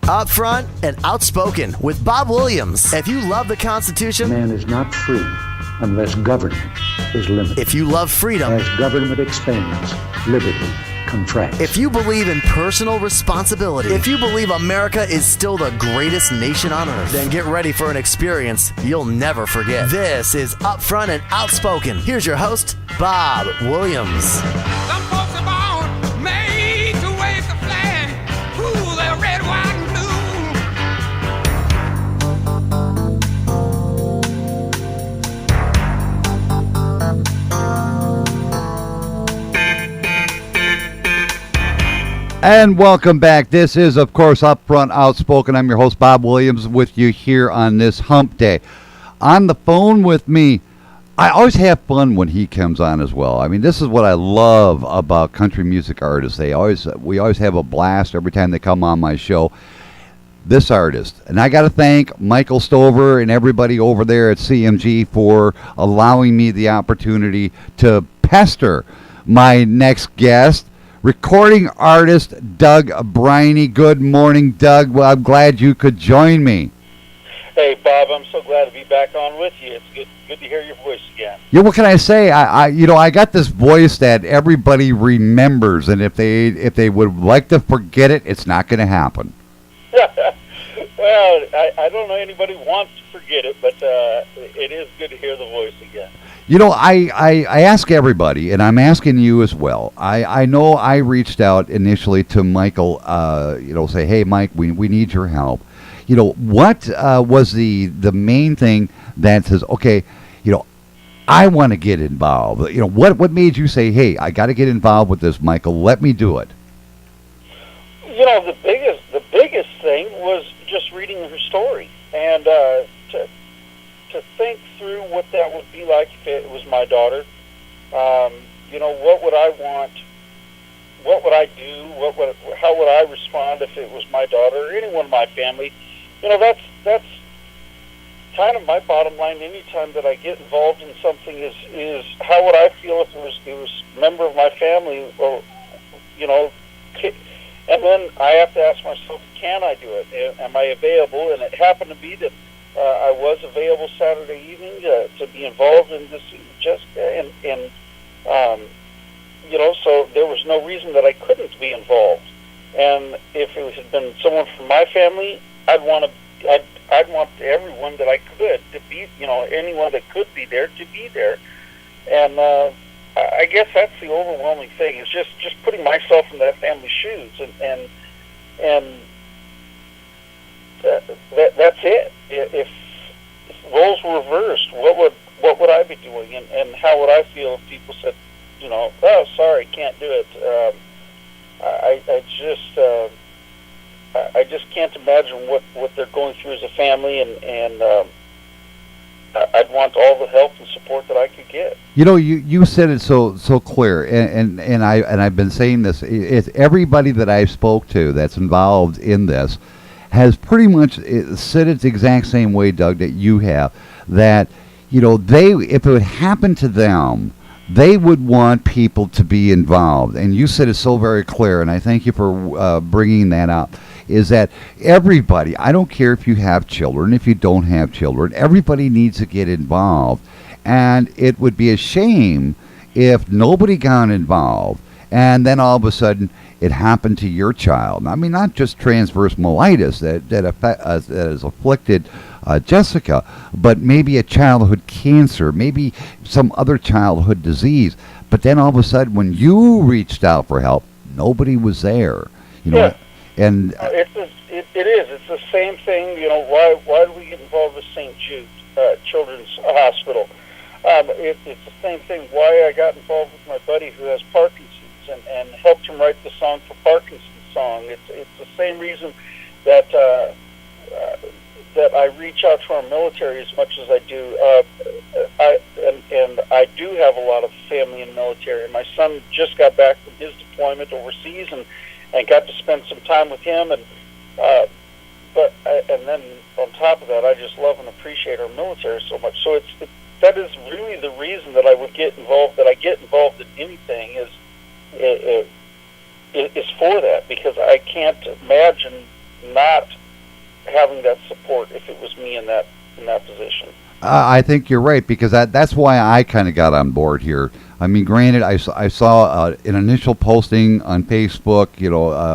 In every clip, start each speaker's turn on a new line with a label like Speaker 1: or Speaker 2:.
Speaker 1: Upfront and Outspoken with Bob Williams. If you love the Constitution,
Speaker 2: man is not free unless government is limited.
Speaker 1: If you love freedom,
Speaker 2: as government expands, liberty contracts.
Speaker 1: If you believe in personal responsibility, if you believe America is still the greatest nation on earth, then get ready for an experience you'll never forget. This is Upfront and Outspoken. Here's your host, Bob Williams.
Speaker 3: Some folks are born made to wave the flag. Ooh, they're red, white, and blue.
Speaker 4: And welcome back. This is, of course, Upfront Outspoken. I'm your host, Bob Williams, with you here on this hump day. On the phone with me, I always have fun when he comes on as well. I mean, this is what I love about country music artists. We always have a blast every time they come on my show. This artist, and I got to thank Michael Stover and everybody over there at CMG for allowing me the opportunity to pester my next guest, recording artist Doug Briney. Good morning, Doug. Well, I'm glad you could join me.
Speaker 5: Hey, Bob, I'm so glad to be back on with you. It's good to hear your voice again.
Speaker 4: Yeah, what can I say? I got this voice that everybody remembers, and if they would like to forget it, it's not going to happen.
Speaker 5: Well, I don't know anybody wants to forget it, but it is good to hear the voice again.
Speaker 4: You know, I ask everybody, and I'm asking you as well. I know I reached out initially to Michael, say, hey, Mike, we need your help. You know, what was the main thing that says, okay, I want to get involved? You know, what made you say, hey, I got to get involved with this, Michael, let me do it?
Speaker 5: You know, the biggest thing was just reading her story, and to think through what that would be like if it was my daughter. What would I want? What would I do? How would I respond if it was my daughter or anyone in my family? You know, that's kind of my bottom line. Anytime that I get involved in something is how would I feel if it was a member of my family, or and then I have to ask myself, can I do it? Am I available? And it happened to be that I was available Saturday evening to be involved in this, Jessica, and so there was no reason that I couldn't be involved. And if it had been someone from my family, I'd want everyone that I could to be, anyone that could be there to be there. And I guess that's the overwhelming thing, is just putting myself in that family's shoes, and that's it. If roles were reversed, what would I be doing, and how would I feel if people said, oh, sorry, can't do it? I just can't imagine what they're going through as a family, and I'd want all the help and support that I could get.
Speaker 4: You said it so clear, and I've been saying this. It's everybody that I spoke to that's involved in this has pretty much said it the exact same way, Doug, that you have. That if it would happen to them, they would want people to be involved. And you said it so very clear, and I thank you for bringing that up. Is that everybody, I don't care if you have children, if you don't have children, everybody needs to get involved. And it would be a shame if nobody got involved and then all of a sudden it happened to your child. I mean, not just transverse myelitis that has afflicted Jessica, but maybe a childhood cancer, maybe some other childhood disease. But then all of a sudden when you reached out for help, nobody was there.
Speaker 5: Yeah.
Speaker 4: And
Speaker 5: it is. It's the same thing. Why do we get involved with St. Jude Children's Hospital? It's the same thing. Why I got involved with my buddy who has Parkinson's and helped him write the song for Parkinson's song. It's the same reason that that I reach out to our military as much as I do. I do have a lot of family in the military. My son just got back from his deployment overseas and got to spend some time with him, and then on top of that, I just love and appreciate our military so much. So that is really the reason that I would get involved. That I get involved in anything is for that, because I can't imagine not having that support if it was me in that position.
Speaker 4: I think you're right, because that's why I kind of got on board here. I mean, granted, I saw an initial posting on Facebook,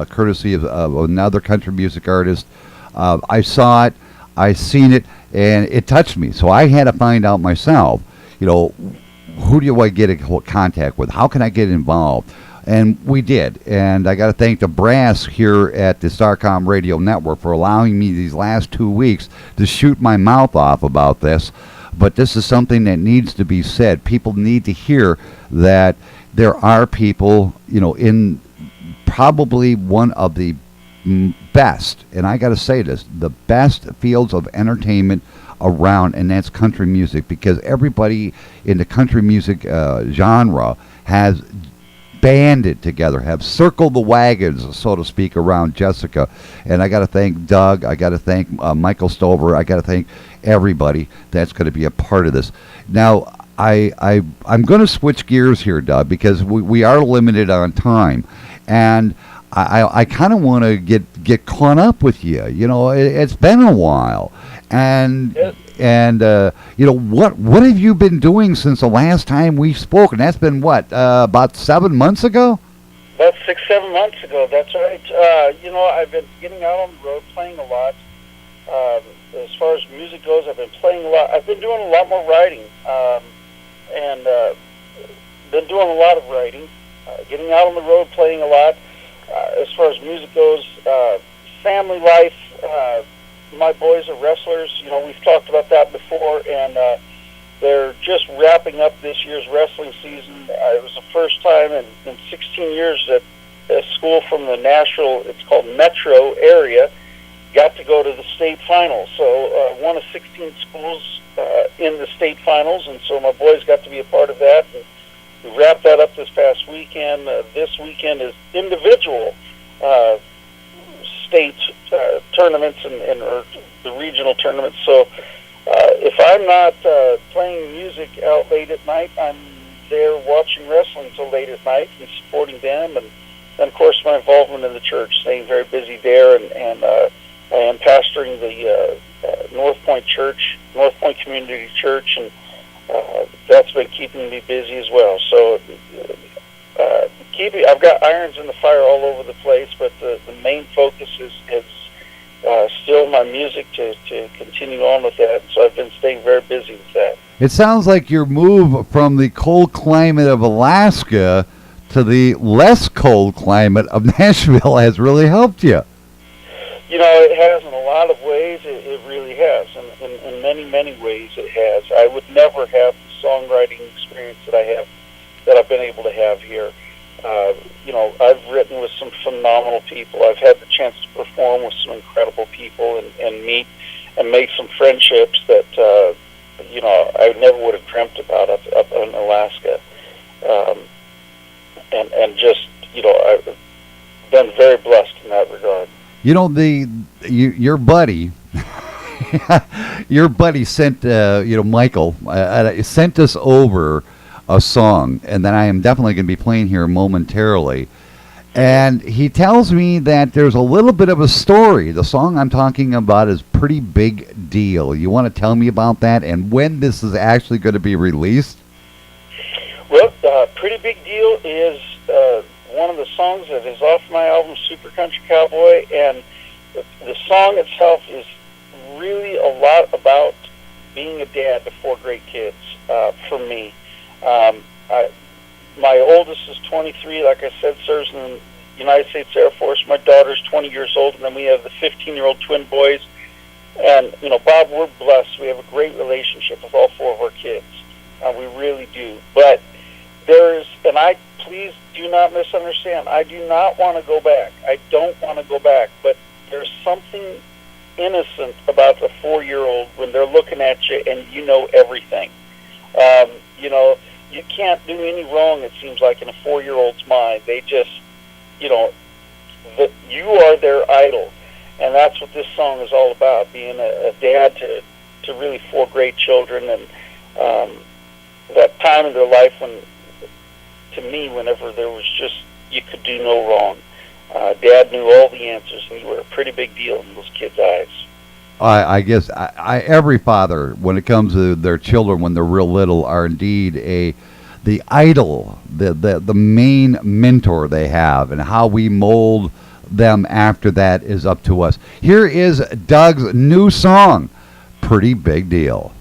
Speaker 4: courtesy of another country music artist. I saw it, I seen it, and it touched me. So I had to find out myself, who do I get in contact with? How can I get involved? And we did. And I got to thank the brass here at the Starcom Radio Network for allowing me these last 2 weeks to shoot my mouth off about this. But this is something that needs to be said. People need to hear that there are people, in probably one of the best, and I got to say this, the best fields of entertainment around, and that's country music, because everybody in the country music genre has banded together, have circled the wagons, so to speak, around Jessica. And I got to thank Doug. I got to thank Michael Stover. I got to thank everybody that's going to be a part of this. Now, I'm going to switch gears here, Doug, because we are limited on time, and I kind of want to get caught up with you. It's been a while, and. Yes. And what have you been doing since the last time we spoke? And that's been what, about 7 months ago?
Speaker 5: About 6-7 months ago. That's right. I've been getting out on the road, playing a lot. As far as music goes, I've been playing a lot. I've been doing a lot more writing, and been doing a lot of writing. Getting out on the road, playing a lot. As far as music goes, family life. My boys are wrestlers. We've talked about that before, and they're just wrapping up this year's wrestling season. It was the first time in 16 years that a school from the Nashville, it's called Metro area, got to go to the state finals. So one of 16 schools in the state finals, and so my boys got to be a part of that. And we wrapped that up this past weekend. This weekend is individual state tournaments and or the regional tournaments. So if I'm not playing music out late at night, I'm there watching wrestling till late at night and supporting them. And of course, my involvement in the church, staying very busy there. And I am pastoring the North Point Church, North Point Community Church, and that's been keeping me busy as well. So I've got irons in the fire all over the place, but the main focus is still my music to continue on with that. So I've been staying very busy with that.
Speaker 4: It sounds like your move from the cold climate of Alaska to the less cold climate of Nashville has really helped you.
Speaker 5: It has in a lot of ways. It really has. In many, many ways it has. I would never have the songwriting experience that I've been able to have here. I've written with some phenomenal people. I've had the chance to perform with some incredible people and meet and make some friendships that, I never would have dreamt about up in Alaska. And just, I've been very blessed in that regard. Your buddy, your buddy sent, Michael, sent us over a song, and that I am definitely going to be playing here momentarily. And he tells me that there's a little bit of a story. The song I'm talking about is Pretty Big Deal. You want to tell me about that and when this is actually going to be released? Well, Pretty Big Deal is one of the songs that is off my album, Super Country Cowboy, and the song itself is really a lot about being a dad to 4 great kids for me. My oldest is 23, like I said, serves in the United States Air Force. My daughter's 20 years old, and then we have the 15-year-old twin boys. And, Bob, we're blessed. We have a great relationship with all 4 of our kids. We really do. But please do not misunderstand. I do not want to go back. I don't want to go back. But there's something innocent about the 4-year-old when they're looking at you and you know everything. You can't do any wrong, it seems like, in a 4-year-old's mind. They just, that you are their idol. And that's what this song is all about, being a dad to really 4 great children. And that time in their life when, to me, whenever there was just, you could do no wrong. Dad knew all the answers, and you were a pretty big deal in those kids' eyes.
Speaker 4: I guess every father, when it comes to their children when they're real little, are indeed the idol, the main mentor they have, and how we mold them after that is up to us. Here is Doug's new song, Pretty Big Deal.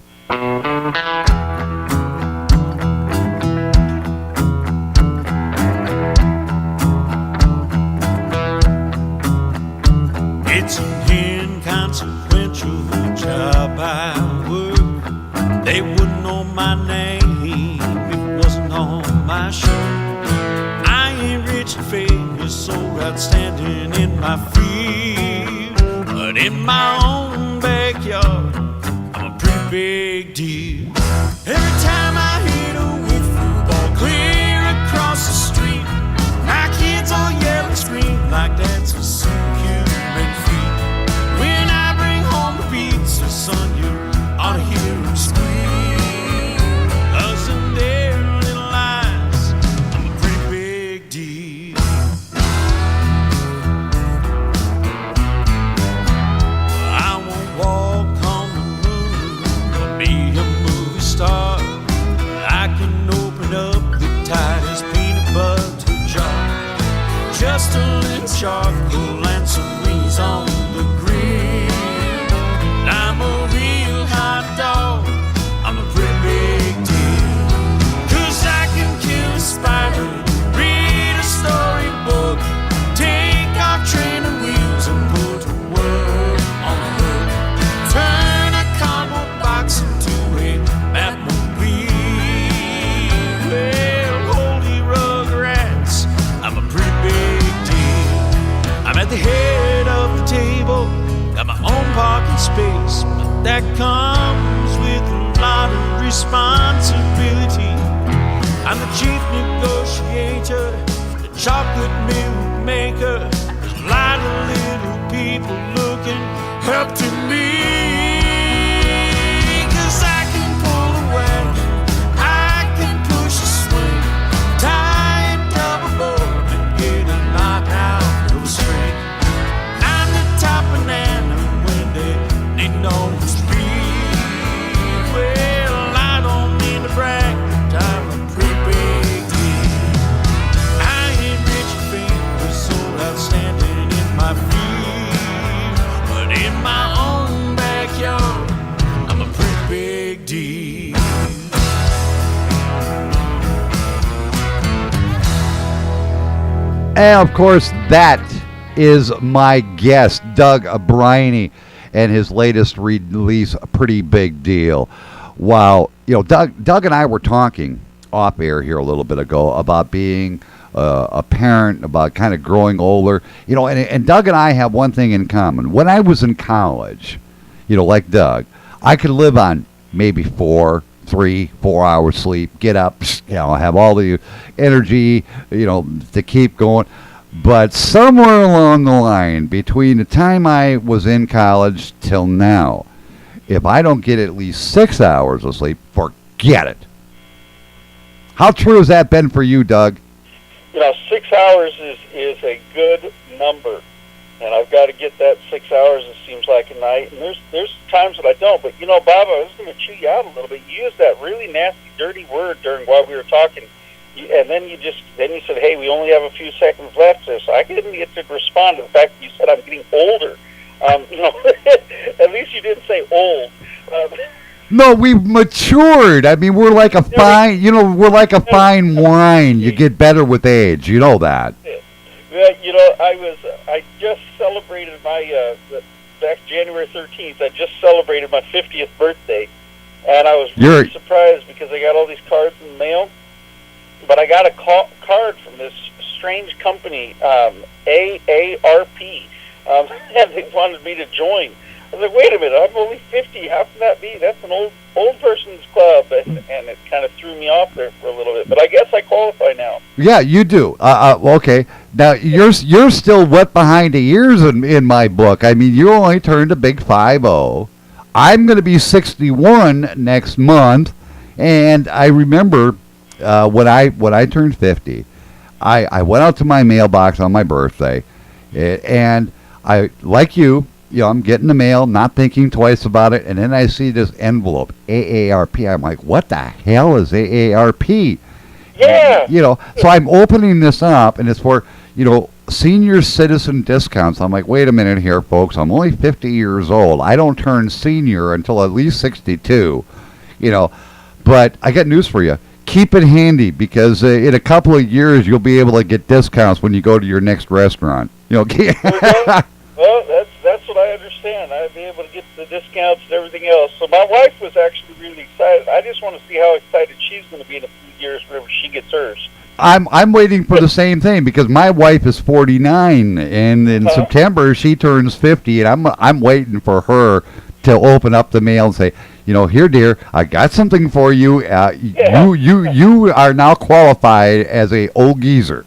Speaker 6: It's an inconsequential job I work. They wouldn't know my name if it wasn't on my shirt. I ain't rich and famous, so outstanding in my field, but in my own backyard, I'm a pretty big deal. Every time I hit a wiffle ball clear across the street, my kids all yell and scream like that's for superhuman feat. When I bring home the pizza, son, you ought to hear them scream. 'Cause in their little eyes, I'm a pretty big deal. I won't walk on the moon or be a movie star. I can open up the tightest peanut butter jar. Just a little charcoal and some grease on the grill. I'm a real hot dog, I'm a pretty big deal. 'Cause I can kill a spider, read a storybook, take off training wheels and put a word on the hook. Turn a cardboard box into a Batmobile. Well, holy rugrats, I'm a pretty big deal. I'm at the head of the table, got my own parking space, but that comes with a lot of responsibility. I'm the chief negotiator, the chocolate milk maker. There's a lot of little people looking up to me. 'Cause I can pull a wagon, I can push a swing, tie a double bow and get a knot out of a string. I'm the top banana when they need no one to speak. Well, I don't mean to brag, but I'm a pretty big deal. I ain't rich and famous, so outstanding in my field, but in my own backyard, I'm a pretty big deal.
Speaker 4: And of course, that is my guest, Doug Briney, and his latest release, A Pretty Big Deal. Wow. You know, Doug and I were talking off air here a little bit ago about being a parent, about kind of growing older. You know, and Doug and I have one thing in common. When I was in college, you know, like Doug, I could live on maybe 4 hours sleep, get up, you know, have all the energy, you know, to keep going. But somewhere along the line, between the time I was in college till now, if I don't get at least 6 hours of sleep, forget it. How true has that been for you, Doug?
Speaker 5: You know, 6 hours is a good number, and I've got to get that 6 hours, it seems like, a night. And there's times that I don't. But, you know, Bob, I was going to chew you out a little bit. You used that really nasty, dirty word while we were talking. And then you said, hey, we only have a few seconds left. So I didn't get to respond to the fact that you said I'm getting older. You know, at least you didn't say old.
Speaker 4: No, we've matured. I mean, we're like a fine wine. You get better with age. You know that.
Speaker 5: You know, I just celebrated my, back January 13th, I just celebrated my 50th birthday. And I was really surprised because I got all these cards in the mail. But I got a card from this strange company, AARP, and they wanted me to join. I was like, wait a minute, I'm only 50. How can that be? That's an old person's club, and it kind of threw me off there for a little bit. But I guess I qualify now. Yeah,
Speaker 4: you do. Okay. Now you're still wet behind the ears in my book. I mean, you only turned a big 50. I'm going to be 61 next month, and I remember when I turned 50, I went out to my mailbox on my birthday, And I, like you, I'm getting the mail, not thinking twice about it, and then I see this envelope, AARP. I'm like, what the hell is AARP?
Speaker 5: Yeah.
Speaker 4: So I'm opening this up, and it's for, senior citizen discounts. I'm like, wait a minute here, folks. I'm only 50 years old. I don't turn senior until at least 62, But I got news for you. Keep it handy, because in a couple of years, you'll be able to get discounts when you go to your next restaurant.
Speaker 5: Well, that's what I understand. I'd be able to get the discounts and everything else. So my wife was actually really excited. I just want to see how excited she's going to be in a few years whenever she gets hers.
Speaker 4: I'm waiting for the same thing, because my wife is 49, and in September she turns 50, and I'm waiting for her to open up the mail and say, here, dear, I got something for you. You are now qualified as a old geezer.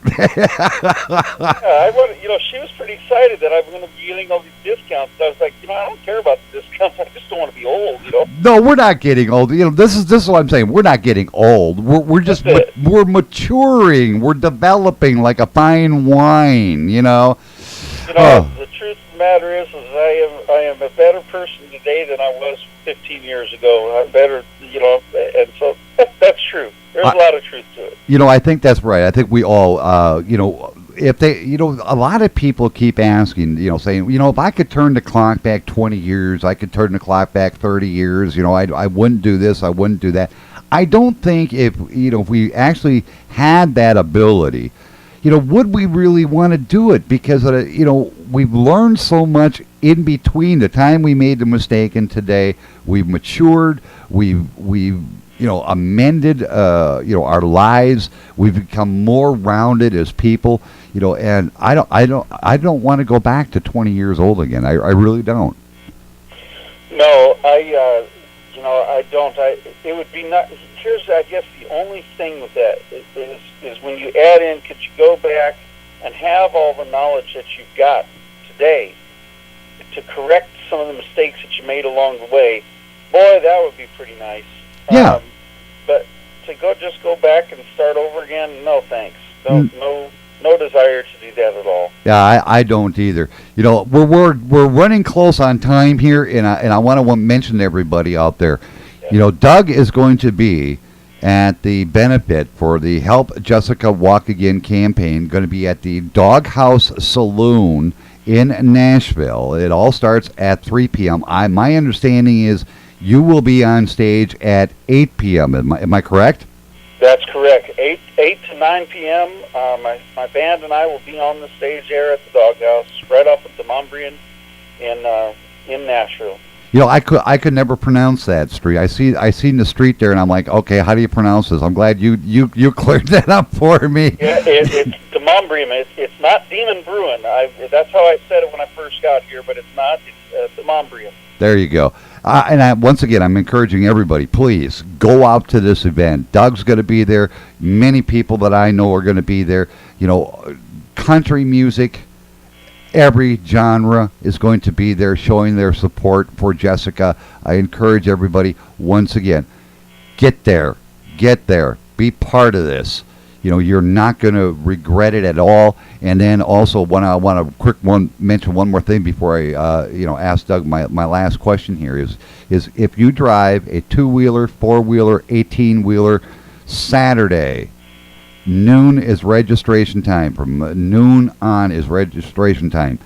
Speaker 5: She was pretty excited that I'm going to be getting all these discounts. So I was like, I don't care about the discounts. I just don't want to be old.
Speaker 4: No, we're not getting old. This is what I'm saying. We're not getting old. We're just we're maturing. We're developing like a fine wine.
Speaker 5: The truth of the matter is I am a better person today than I was 15 years ago. I'm better, and so that's true. There's a lot of truth to it.
Speaker 4: I think that's right. I think we all, if they, a lot of people keep asking, saying, if I could turn the clock back 20 years, I could turn the clock back 30 years, I wouldn't do this, I wouldn't do that. I don't think if we actually had that ability, would we really want to do it? Because, we've learned so much in between the time we made the mistake and today. We've matured. We've amended, our lives. We've become more rounded as people, and I don't want to go back to 20 years old again. I really don't.
Speaker 5: No, I don't. It would be not. Here's, I guess, the only thing with that is when you add in, could you go back and have all the knowledge that you've got today to correct some of the mistakes that you made along the way? Boy, that would be pretty nice.
Speaker 4: Yeah.
Speaker 5: But to just go back and start over again, no thanks. No desire to do that at all.
Speaker 4: Yeah, I don't either. We're running close on time here, and I want to mention to everybody out there. Doug is going to be at the benefit for the Help Jessica Walk Again campaign, going to be at the Doghouse Saloon in Nashville. It all starts at 3 p.m. My understanding is you will be on stage at 8 p.m. Am I correct?
Speaker 5: That's correct. 8 to 9 p.m. My band and I will be on the stage there at the Doghouse, right off of the Mombrian in Nashville.
Speaker 4: I could never pronounce that street. I seen the street there, and I'm like, okay, how do you pronounce this? I'm glad you cleared that up for me.
Speaker 5: Yeah, it's the Mombrium. It's not Demon Bruin. That's how I said it when I first got here, but it's not. It's the Mombrium.
Speaker 4: There you go. Once again, I'm encouraging everybody, please go out to this event. Doug's going to be there. Many people that I know are going to be there. Country music, every genre is going to be there showing their support for Jessica. I encourage everybody, once again, get there, be part of this. You're not going to regret it at all. And then also, I want to mention one more thing before I ask Doug my last question here is if you drive a 2-wheeler, 4-wheeler, 18-wheeler, Saturday, noon is registration time. From noon on is registration time.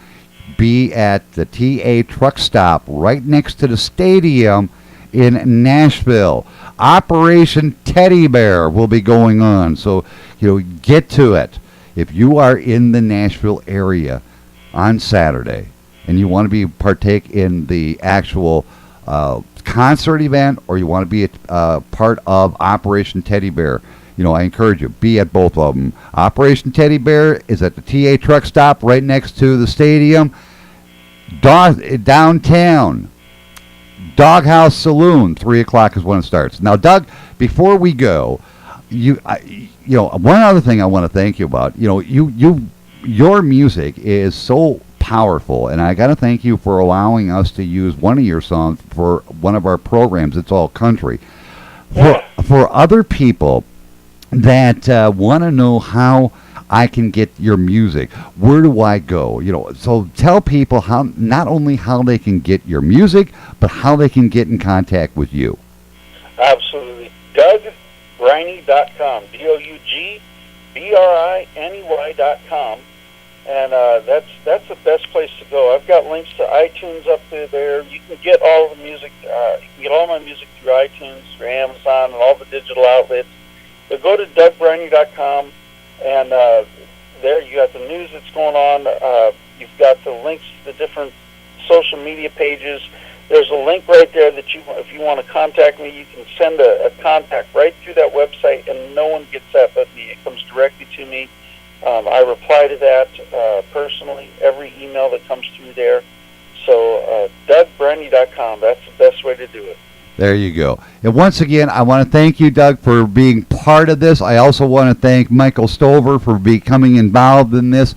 Speaker 4: Be at the TA truck stop right next to the stadium in Nashville. Operation Teddy Bear will be going on. So, get to it. If you are in the Nashville area on Saturday and you want to partake in the actual concert event, or you want to be a part of Operation Teddy Bear, I encourage you, be at both of them. Operation Teddy Bear is at the TA truck stop right next to the stadium. Downtown, Doghouse Saloon, 3 o'clock is when it starts. Now, Doug, before we go, one other thing I want to thank you about. Your music is so powerful, and I got to thank you for allowing us to use one of your songs for one of our programs. It's all country. For other people that want to know how I can get your music? Where do I go? So tell people how, not only how they can get your music, but how they can get in contact with you.
Speaker 5: Absolutely. DougBriney.com. DougBriney.com. And that's the best place to go. I've got links to iTunes up there. You can get all the music. You can get all my music through iTunes, through Amazon, and all the digital outlets. But go to DougBriney.com, and there you got the news that's going on. You've got the links to the different social media pages. There's a link right there that if you want to contact me, you can send a contact right through that website, and no one gets that but me. It comes directly to me. I reply to that personally, every email that comes through there. So DougBriney.com, that's the best way to do it.
Speaker 4: There you go. And once again, I want to thank you, Doug, for being part of this. I also want to thank Michael Stover for becoming involved in this.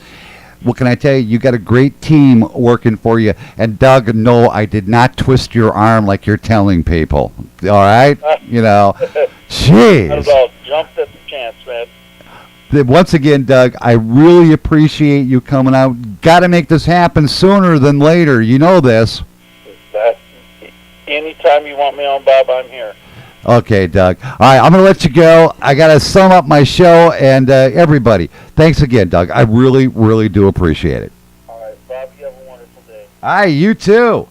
Speaker 4: What can I tell you? You got a great team working for you. And Doug, no, I did not twist your arm like you're telling people. All right? Jeez.
Speaker 5: Not at all. Jumped at the chance, man.
Speaker 4: Once again, Doug, I really appreciate you coming out. Got to make this happen sooner than later. You know this.
Speaker 5: Anytime you want me on, Bob, I'm here.
Speaker 4: Okay, Doug. All right, I'm going to let you go. I got to sum up my show, and everybody, thanks again, Doug. I really, really do appreciate it.
Speaker 5: All right, Bob, you have a wonderful day.
Speaker 4: All right, you too.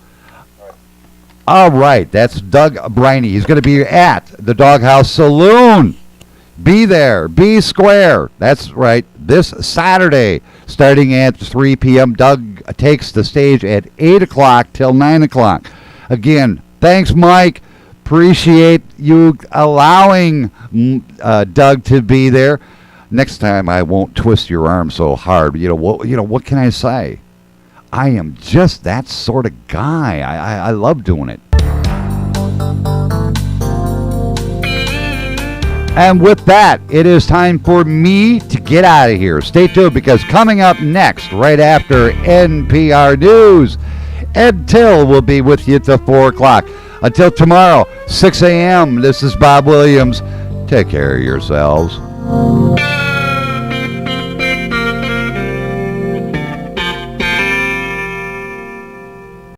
Speaker 4: All right, that's Doug Briney. He's going to be at the Doghouse Saloon. Be there. Be square. That's right. This Saturday, starting at 3 p.m., Doug takes the stage at 8 o'clock till 9 o'clock. Again, thanks, Mike. Appreciate you allowing Doug to be there. Next time, I won't twist your arm so hard. What can I say? I am just that sort of guy. I love doing it. And with that, it is time for me to get out of here. Stay tuned, because coming up next, right after NPR News, Ed Till will be with you till 4 o'clock. Until tomorrow, 6 a.m., this is Bob Williams. Take care of yourselves.